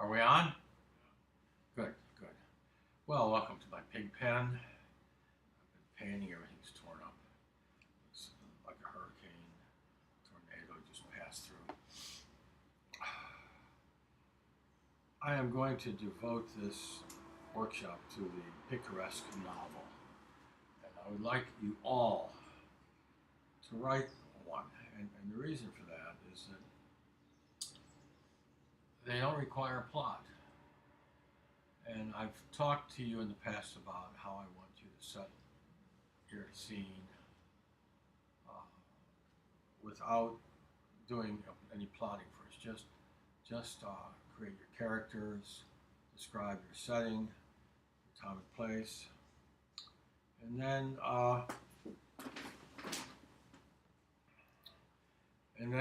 Are we on? Good, good. Well, welcome to my pig pen. I've been painting, everything's torn up. It's like a hurricane, tornado just passed through. I am going to devote this workshop to the picaresque novel. And I would like you all to write one. And the reason for that is that they don't require a plot. And I've talked to you in the past about how I want you to set your scene uh, without doing any plotting first. Just create your characters, describe your setting, your time and place, and then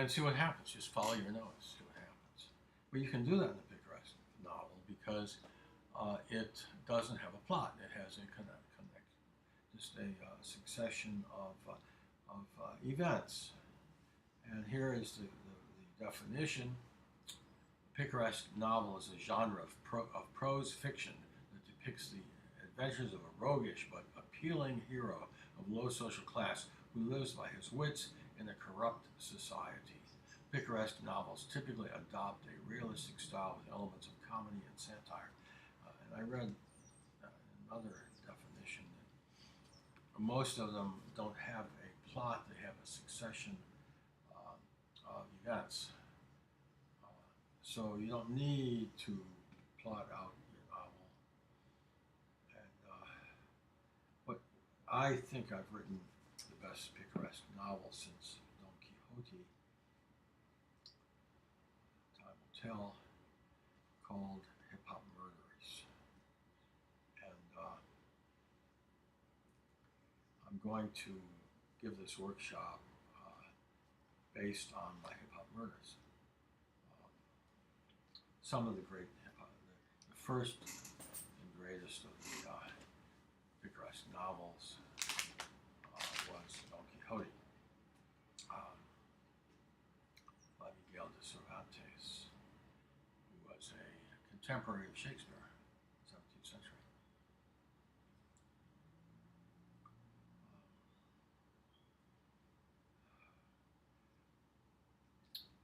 see what happens. Just follow your nose, see what happens. But you can do that in the picaresque novel because it doesn't have a plot. It has just a succession of events. And here is the definition. Picaresque novel is a genre of prose fiction that depicts the adventures of a roguish but appealing hero of low social class who lives by his wits in a corrupt society. Picaresque novels typically adopt a realistic style with elements of comedy and satire. And I read another definition that most of them don't have a plot, they have a succession of events. So you don't need to plot out your novel. But I think I've written the best picaresque novel since Don Quixote, time will tell, called Hip Hop Murders. And I'm going to give this workshop based on my hip hop murders. Some of the great hip hop, the first and greatest of the picaresque novels was Don Quixote by Miguel de Cervantes, who was a contemporary of Shakespeare, 17th century.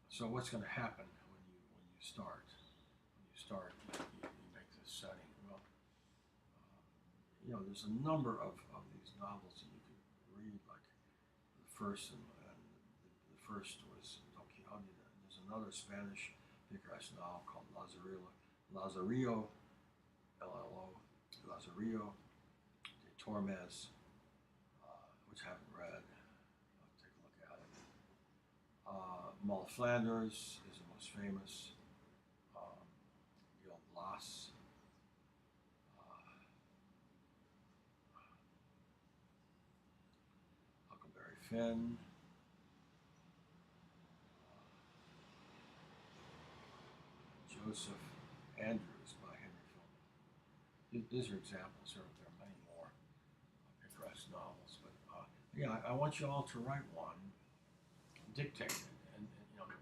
So what's going to happen when you start? You make this setting. Well, there's a number of these novels that you could read, like the first, and the first was Don Quixote. There's another Spanish picaresque novel called Lazarillo, LLO, Lazarillo de Tormes, which I haven't read. I'll take a look at it. Moll Flanders is the most famous. Blas, Huckleberry Finn, Joseph Andrews by Henry Phillips. These are examples. There are many more picaresque novels, but I want you all to write one, dictate it, and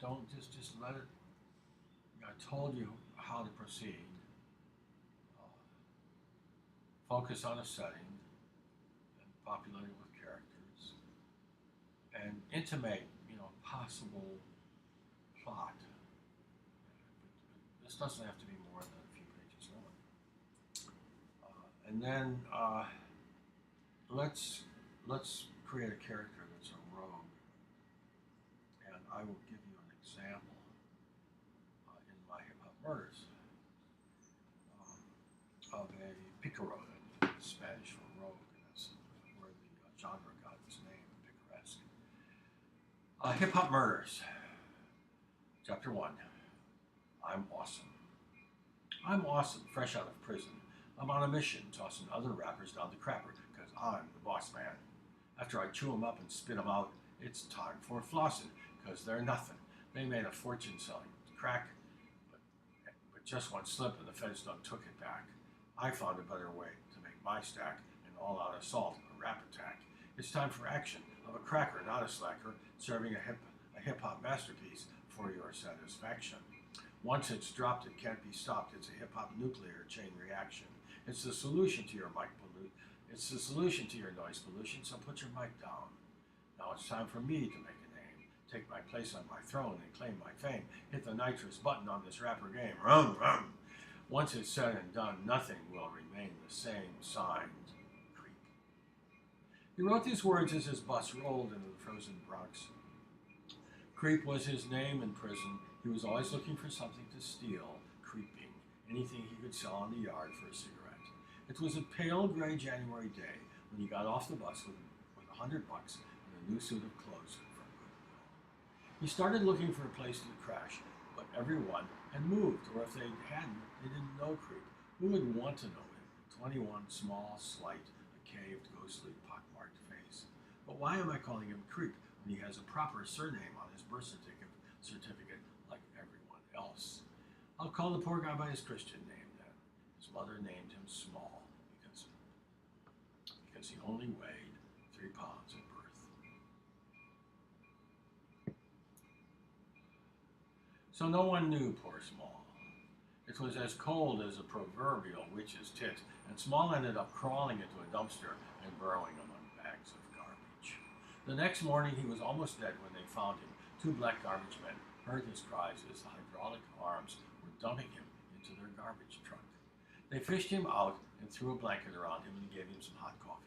don't just let it. I told you how to proceed. Focus on a setting and populate it with characters, and intimate, possible plot. But this doesn't have to be more than a few pages long. And then let's create a character that's a rogue, and I will give you an example in my Hip Hop Murders of a picaro, Spanish for rogue, and that's where the genre got its name, picaresque. Hip Hop Murders, Chapter 1. I'm awesome. I'm awesome, fresh out of prison. I'm on a mission, tossing other rappers down the crapper, because I'm the boss man. After I chew them up and spit them out, it's time for flossing, because they're nothing. They made a fortune selling crack, but just one slip and the feds done took it back. I found a better way to make my stack an all-out assault, a rap attack. It's time for action of a cracker, not a slacker, serving a hip-hop masterpiece for your satisfaction. Once it's dropped, it can't be stopped. It's a hip-hop nuclear chain reaction. It's the solution to your mic pollution. It's the solution to your noise pollution, so put your mic down. Now it's time for me to make a name, take my place on my throne and claim my fame. Hit the nitrous button on this rapper game. Rum, rum. Once it's said and done, nothing will remain the same. Signed, Creep. He wrote these words as his bus rolled into the frozen Bronx. Creep was his name in prison. He was always looking for something to steal, creeping, anything he could sell on the yard for a cigarette. It was a pale gray January day when he got off the bus with $100 and a new suit of clothes from Goodwill. He started looking for a place to crash, but everyone had moved, or if they hadn't, they didn't know Creep. Who would want to know him? 21, small, slight, a caved, ghostly, pockmarked face. But why am I calling him Creep when he has a proper surname on his birth certificate like everyone else? I'll call the poor guy by his Christian name then. His mother named him Small because he only weighed 3 pounds at birth. So no one knew poor Small. It was as cold as a proverbial witch's tit, and Small ended up crawling into a dumpster and burrowing among bags of garbage. The next morning he was almost dead when they found him. 2 black garbage men heard his cries as the hydraulic arms were dumping him into their garbage truck. They fished him out and threw a blanket around him and gave him some hot coffee.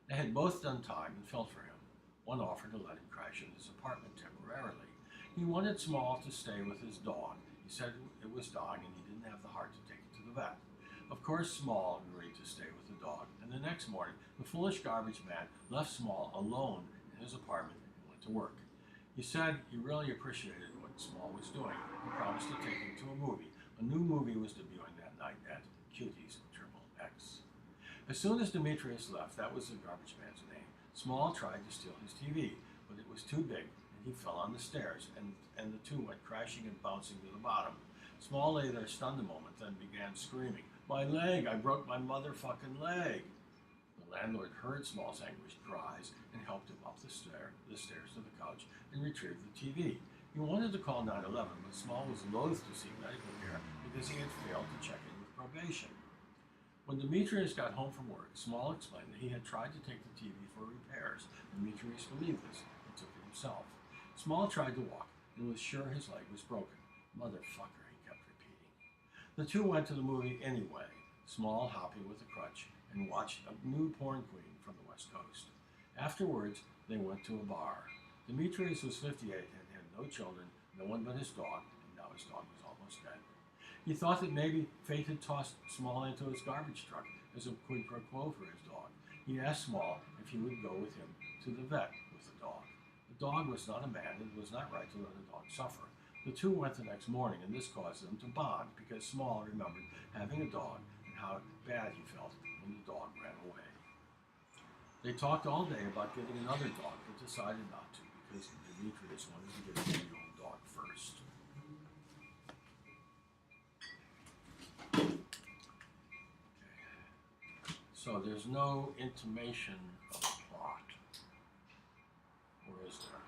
They had both done time and felt for him. One offered to let him crash in his apartment temporarily. He wanted Small to stay with his dog. He said it was dying and he didn't have the heart to take it to the vet. Of course, Small agreed to stay with the dog, and the next morning, the foolish garbage man left Small alone in his apartment and went to work. He said he really appreciated what Small was doing. He promised to take him to a movie. A new movie was debuting that night at Cutie's XXX. As soon as Demetrius left, that was the garbage man's name, Small tried to steal his TV, but it was too big, and he fell on the stairs, and the two went crashing and bouncing to the bottom. Small lay there stunned a moment, then began screaming, "My leg! I broke my motherfucking leg!" The landlord heard Small's anguished cries and helped him up the stairs to the couch and retrieved the TV. He wanted to call 911, but Small was loath to seek medical care because he had failed to check in with probation. When Demetrius got home from work, Small explained that he had tried to take the TV for repairs. Demetrius believed this and took it himself. Small tried to walk and was sure his leg was broken. "Motherfucker," he kept repeating. The two went to the movie anyway, Small hopping with a crutch, and watched a new porn queen from the West Coast. Afterwards, they went to a bar. Demetrius was 58 and had no children, no one but his dog, and now his dog was almost dead. He thought that maybe fate had tossed Small into his garbage truck as a quid pro quo for his dog. He asked Small if he would go with him to the vet with the dog. The dog was not a man, and it was not right to let a dog suffer. The two went the next morning, and this caused them to bond because Small remembered having a dog and how bad he felt when the dog ran away. They talked all day about getting another dog, but decided not to because Demetrius wanted to get a 3-year-old dog first. So there's no intimation of a plot, or is there?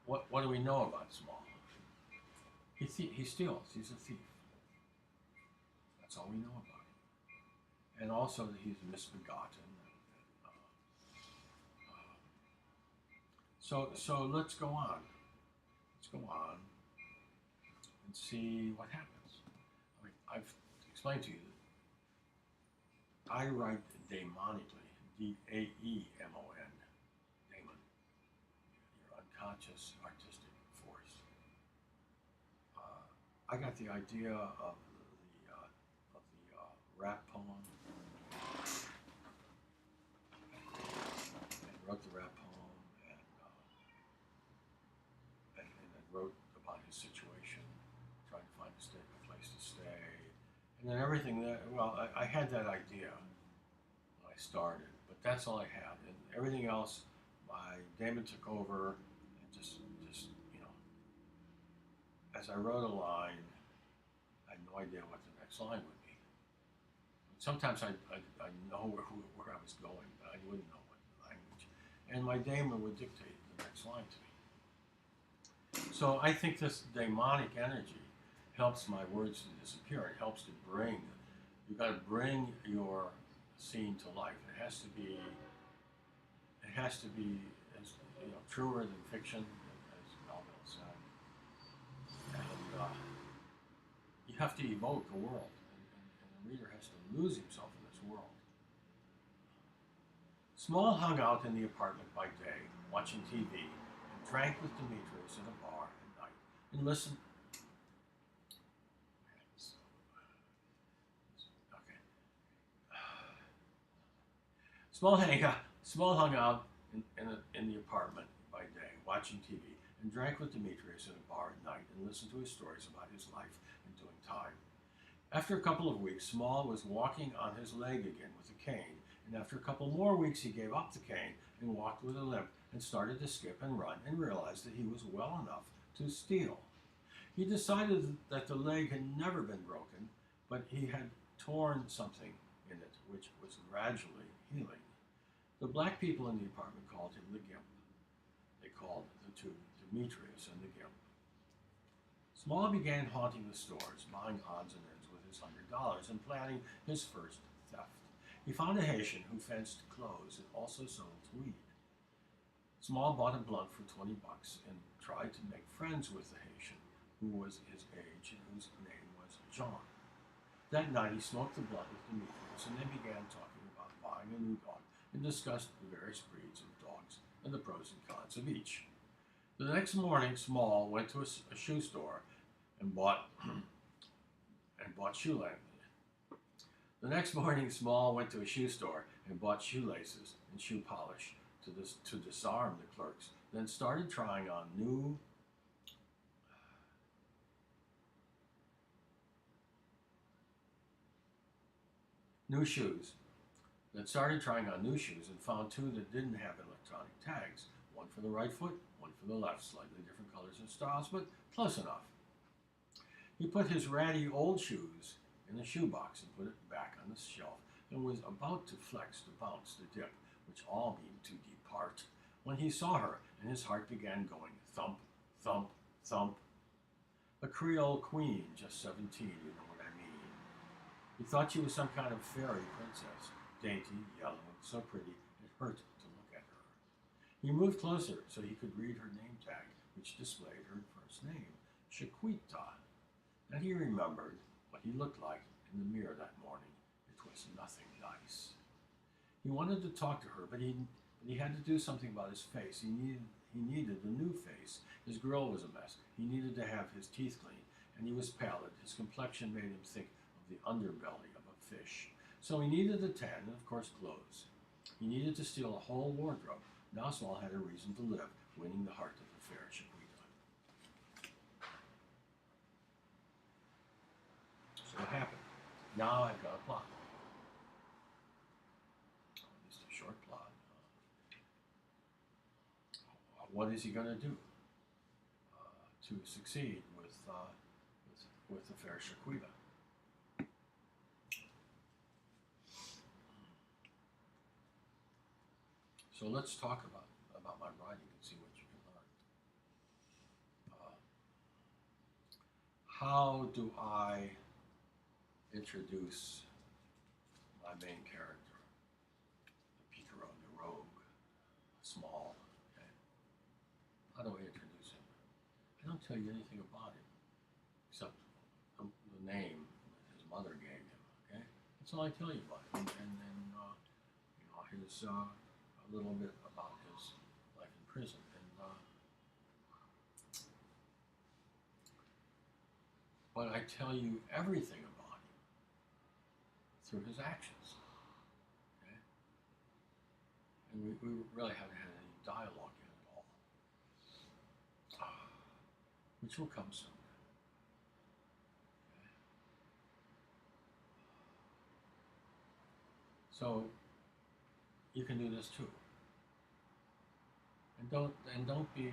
What do we know about Small? He steals. He's a thief. That's all we know about him. And also that he's misbegotten. So let's go on. Let's go on and see what happens. I mean, I've explained to you that I write daemonically, D-A-E-M-O-N, daemon, your unconscious artistic force. I got the idea of the rap poem, and wrote the rap poem, and then wrote about his situation, trying to find a place to stay, and then everything that, well, I had that idea when I started, but that's all I had, and everything else, my daemon took over, and just you know, as I wrote a line, I had no idea what the next line would be. Sometimes I know where I was going, but I wouldn't know what language, and my daemon would dictate the next line to me. So I think this demonic energy helps my words to disappear. It helps to bring, you've got to bring your scene to life. It has to be as truer than fiction, as Melville said. And you have to evoke a world, and the reader has to lose himself in this world. Small hung out in the apartment by day, watching TV, and drank with Demetrius at a bar at night, and listened. Okay. Small hung out in the apartment by day, watching TV, and drank with Demetrius at a bar at night, and listened to his stories about his life and doing time. After a couple of weeks, Small was walking on his leg again with a cane, and after a couple more weeks, he gave up the cane and walked with a limp and started to skip and run and realized that he was well enough to steal. He decided that the leg had never been broken, but he had torn something in it, which was gradually healing. The black people in the apartment called him the Gimp. They called the two Demetrius and the Gimp. Small began haunting the stores, buying odds and ends with his $100 and planning his first theft. He found a Haitian who fenced clothes and also sold weed. Small bought a blunt for $20 and tried to make friends with the Haitian, who was his age and whose name was John. That night he smoked the blunt with Demetrius, and they began talking about buying a new dog and discussed the various breeds of dogs and the pros and cons of each. The next morning, Small went to a shoe store and bought shoelaces. The next morning, Small went to a shoe store and bought shoelaces and shoe polish to disarm the clerks. Then started trying on new shoes. Then started trying on new shoes and found two that didn't have electronic tags. One for the right foot, one for the left, slightly different colors and styles, but close enough. He put his ratty old shoes in the shoebox and put it back on the shelf and was about to flex, to bounce, to dip, which all mean to depart, when he saw her and his heart began going thump, thump, thump. A Creole queen, just 17, you know what I mean. He thought she was some kind of fairy princess, dainty, yellow, so pretty it hurt to look at her. He moved closer so he could read her name tag, which displayed her first name, Shaquita. And he remembered what he looked like in the mirror that morning. It was nothing nice. He wanted to talk to her, but he had to do something about his face. He needed a new face. His grill was a mess. He needed to have his teeth cleaned, and he was pallid. His complexion made him think of the underbelly of a fish. So he needed a tan and, of course, clothes. He needed to steal a whole wardrobe. Now Small had a reason to live, winning the heart of the fair Shaquita. So what happened? Now I've got a plot. Just a short plot. What is he going to do to succeed with the fair Shaquita? So let's talk about my writing and see what you can learn. How do I introduce my main character, the Picaro, the rogue, Small? Okay? How do I introduce him? I don't tell you anything about him except the name his mother gave him. Okay, that's all I tell you about him, and his a little bit about his life in prison, but I tell you everything about him through his actions. Okay, and we really haven't had any dialogue yet at all, which will come soon. Okay. So you can do this too, and don't be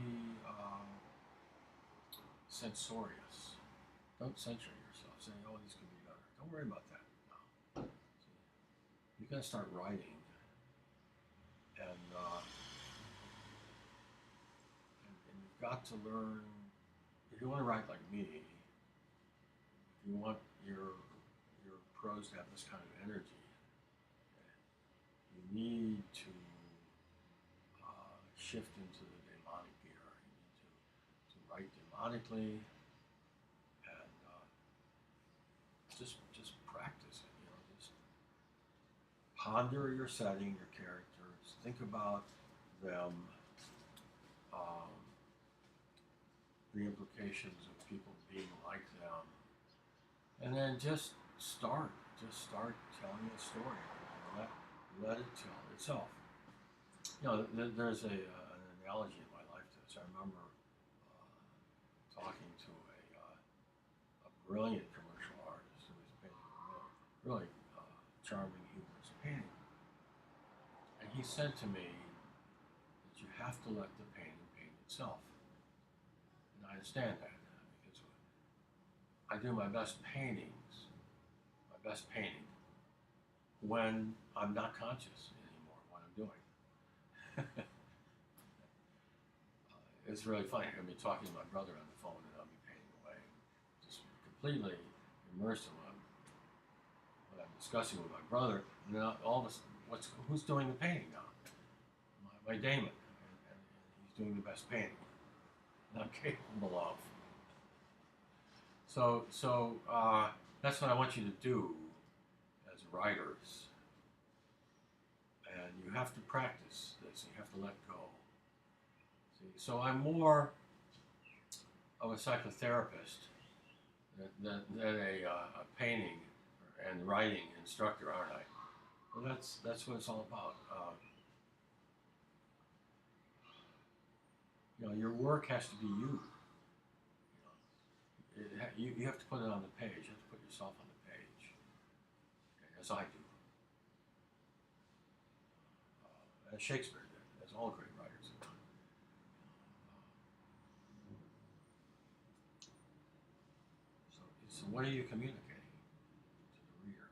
censorious. Don't censor yourself, saying, "Oh, these could be better." Don't worry about that. No, you got to start writing, and you've got to learn you want to write like me, if you want your prose to have this kind of energy, you need to shift into the demonic gear. You need to write demonically, and just practice it. Just ponder your setting, your characters, think about them, the implications of people being like them, and then just start telling a story. Let it tell itself. There's an analogy in my life to this. I remember talking to a brilliant commercial artist who was painting a really charming, humorous painting. And he said to me that you have to let the painting paint itself. And I understand that because I do my best painting when I'm not conscious anymore what I'm doing. It's really funny. I'll be talking to my brother on the phone and I'll be painting away, just completely immersed in what I'm discussing with my brother. And then all of a sudden, who's doing the painting now? My Damon, and he's doing the best painting that I'm capable of. So that's what I want you to do as writers. And you have to practice this. You have to let go. See, so I'm more of a psychotherapist than a painting and writing instructor, aren't I? Well, that's what it's all about. Your work has to be you. You have to put it on the page. You have to put yourself on the page, okay, as I do. As Shakespeare did, as all great writers have done. So what are you communicating to the reader?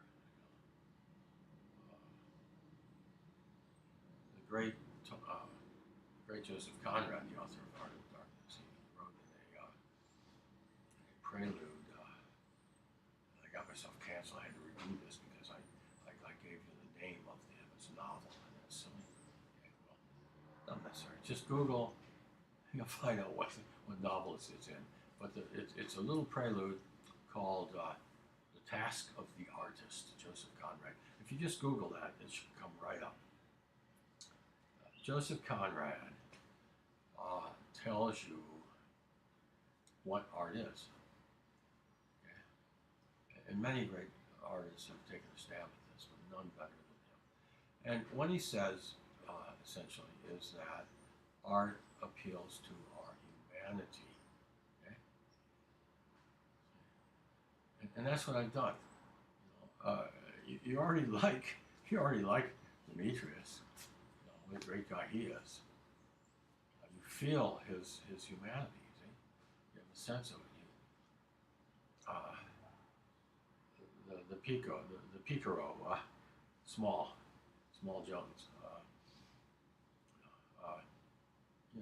The great Joseph Conrad, the author of Art of Darkness, he wrote in a prelude. I got myself canceled. I had to review this because I gave you the name of his novel, and it's silly. Okay, well, not necessary. Just Google, you'll find out what novel it's in. But it's a little prelude called "The Task of the Artist," Joseph Conrad. If you just Google that, it should come right up. Joseph Conrad tells you what art is. Okay? And many great artists have taken a stab at this, but none better than him. And what he says, essentially, is that art appeals to our humanity. Okay? And that's what I've done. You already like Demetrius. What a great guy he is. You feel his humanity. See? You have a sense of it. The Picaro, Small Jones.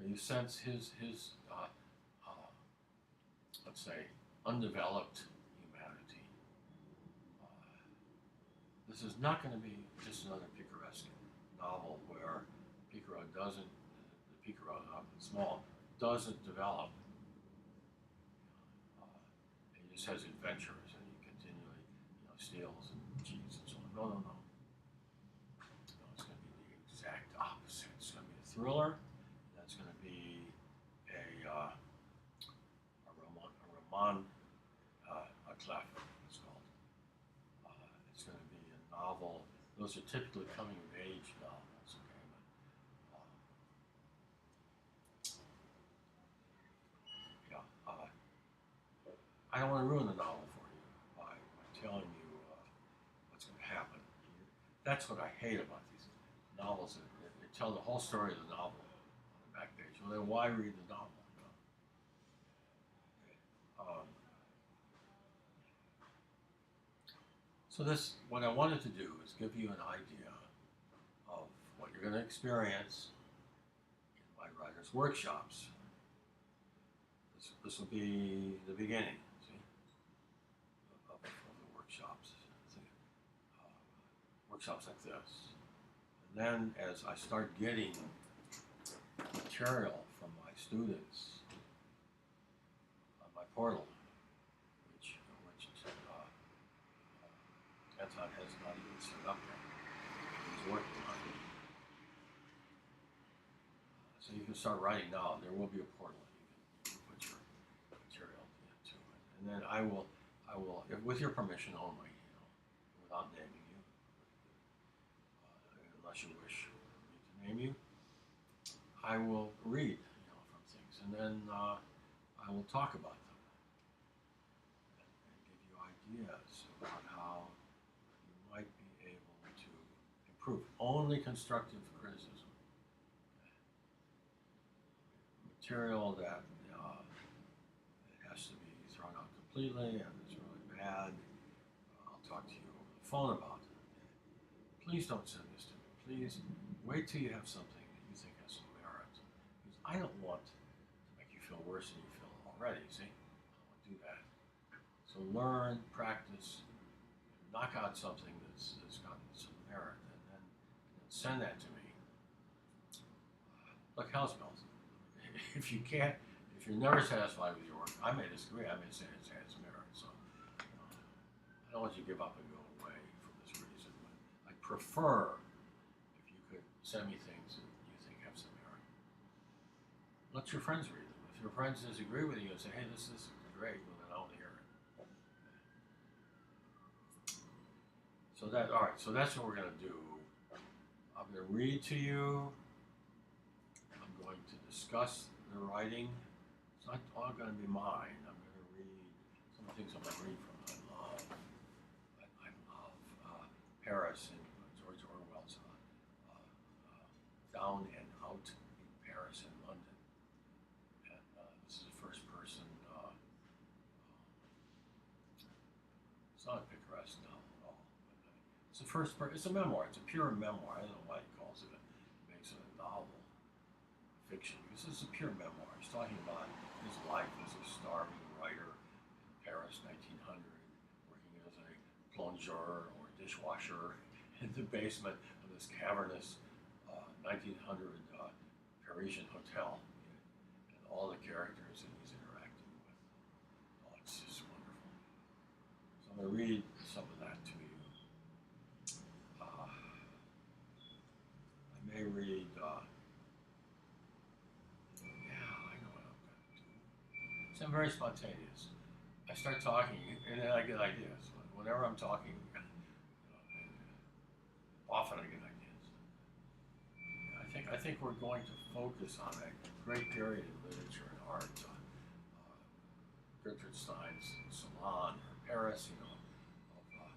You sense his let's say, undeveloped humanity. This is not going to be just another picaresque novel where Picaro Small doesn't develop. He just has adventures and he continually, steals and cheats and so on. No. It's going to be the exact opposite. It's going to be a thriller. That's going to be a roman a clef, it's called. It's going to be a novel. Those are typically coming of age novels. Okay, but, I don't want to ruin the novel for you by telling you what's going to happen. That's what I hate about these novels. They tell the whole story of the novel on the back page. Well, then why read the novel? So what I wanted to do is give you an idea of what you're going to experience in my writers' workshops. This This will be the beginning, see, of the workshops. See, workshops like this. And then as I start getting material from my students on my portal, which Anton has not even set up yet. He's working on it. So you can start writing now. There will be a portal you can put your material into it, and then I will, if, with your permission only, without naming you, unless you wish me to name you, I will read, from things, and then I will talk about them and give you ideas about how you might be able to improve. Only constructive criticism. Material that it has to be thrown out completely and it's really bad. I'll talk to you over the phone about it. Please don't send this to me. Please wait till you have something that you think has some merit. Because I don't want to make you feel worse than you feel already, see? I don't want to do that. So learn, practice, knock out something that's got some merit, and then send that to me. Look, hell's bells. If you can't, if you're never satisfied with your work, I may disagree. I may say it has merit. So I don't want you to give up and go away for this reason. But I prefer if you could send me things that you think have some merit. Let your friends read them. If your friends disagree with you and say, "Hey, this is great," well then I want to hear it. So all right. So that's what we're going to do. I'm going to read to you. I'm going to discuss the writing. It's not all going to be mine. I'm going to read some things I'm going to read from. I love Paris and George Orwell's Down and Out in Paris and London. And this is a first person. It's not a picturesque novel at all. But it's a first person. It's a memoir. It's a pure memoir. I don't know why he calls it. Makes it a novel. Fiction. This is a pure memoir. He's talking about his life as a starving writer in Paris, 1900, working as a plongeur or dishwasher in the basement of this cavernous 1900 Parisian hotel, and all the characters that he's interacting with. Oh, it's just wonderful. So I'm going to read some of that to you. I may read. So I'm very spontaneous. I start talking, and then I get ideas. Whenever I'm talking, often I get ideas. I think we're going to focus on a great period in literature and art. Gertrude Stein's Salon, her Paris, of her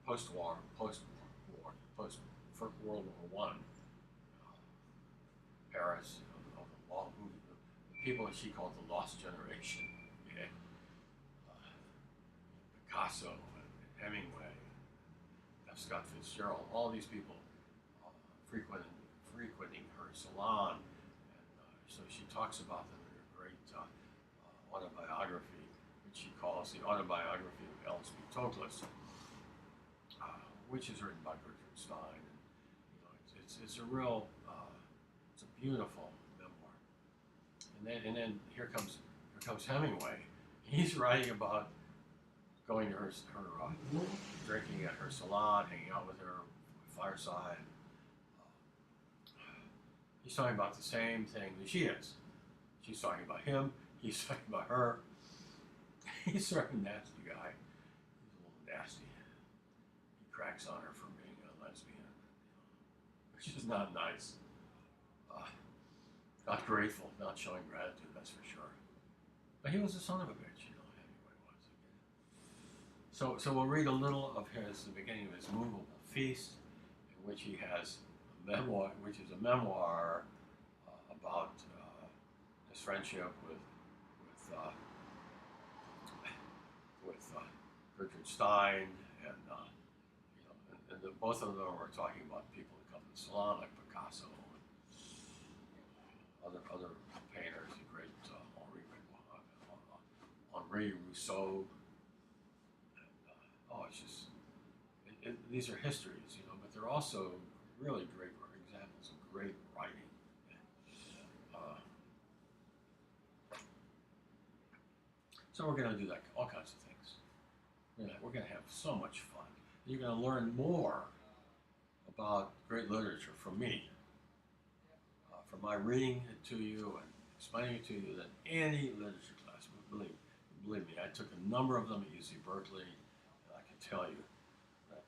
post-war, First World War One, Paris, of the long movie. People that she called the lost generation, Picasso and Hemingway, F. Scott Fitzgerald, all these people frequenting her salon, and so she talks about them in her great autobiography, which she calls the Autobiography of L.S.B. Toklas, which is written by Gertrude Stein. And, it's a real, it's a beautiful. And then here comes Hemingway. He's writing about going to her drinking at her salon, hanging out with her fireside. He's talking about the same thing that she is. She's talking about him. He's talking about her. He's sort of a nasty guy. He's a little nasty. He cracks on her for being a lesbian, which is not nice. Not grateful, not showing gratitude, that's for sure. But he was a son of a bitch, Hemingway was. So we'll read a little of the beginning of his Movable Feast, in which he has a memoir, which is a memoir about his friendship with Gertrude Stein, and both of them are talking about people that come to the salon, like Picasso. Other painters, the great Henri Renoir, Henri Rousseau. And, oh, it's just these are histories, but they're also really great examples of great writing. Uh, so we're going to do that, all kinds of things. We're going to have so much fun. You're going to learn more about great literature from me, from my reading it to you and explaining it to you, than any literature class. Believe me, I took a number of them at UC Berkeley, and I can tell you that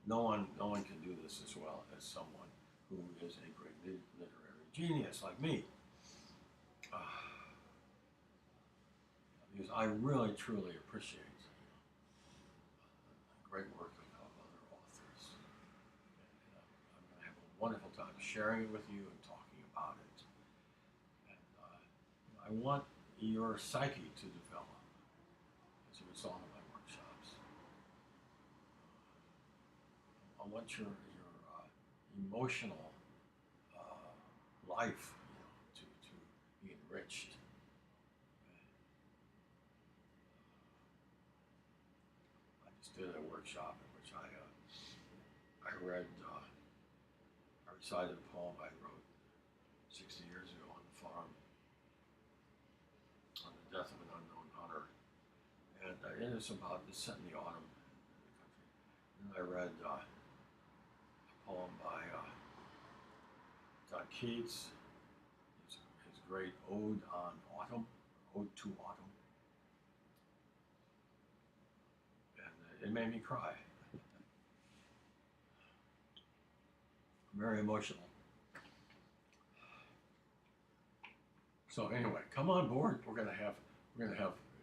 no one can do this as well as someone who is a great literary genius like me. Because I really, truly appreciate the great work of other authors. And I'm going to have a wonderful time sharing it with you and talking about it. And I want your psyche to develop as a result of my workshops. I want your emotional life to be enriched. I just did a workshop in which I read, I recited a poem I wrote 60 years ago on the farm on the death of an unknown hunter. And it is about the set in the autumn in the country. And I read a poem by John Keats, his great Ode on Autumn, Ode to Autumn. And it made me cry. Very emotional. So anyway, come on board. We're gonna have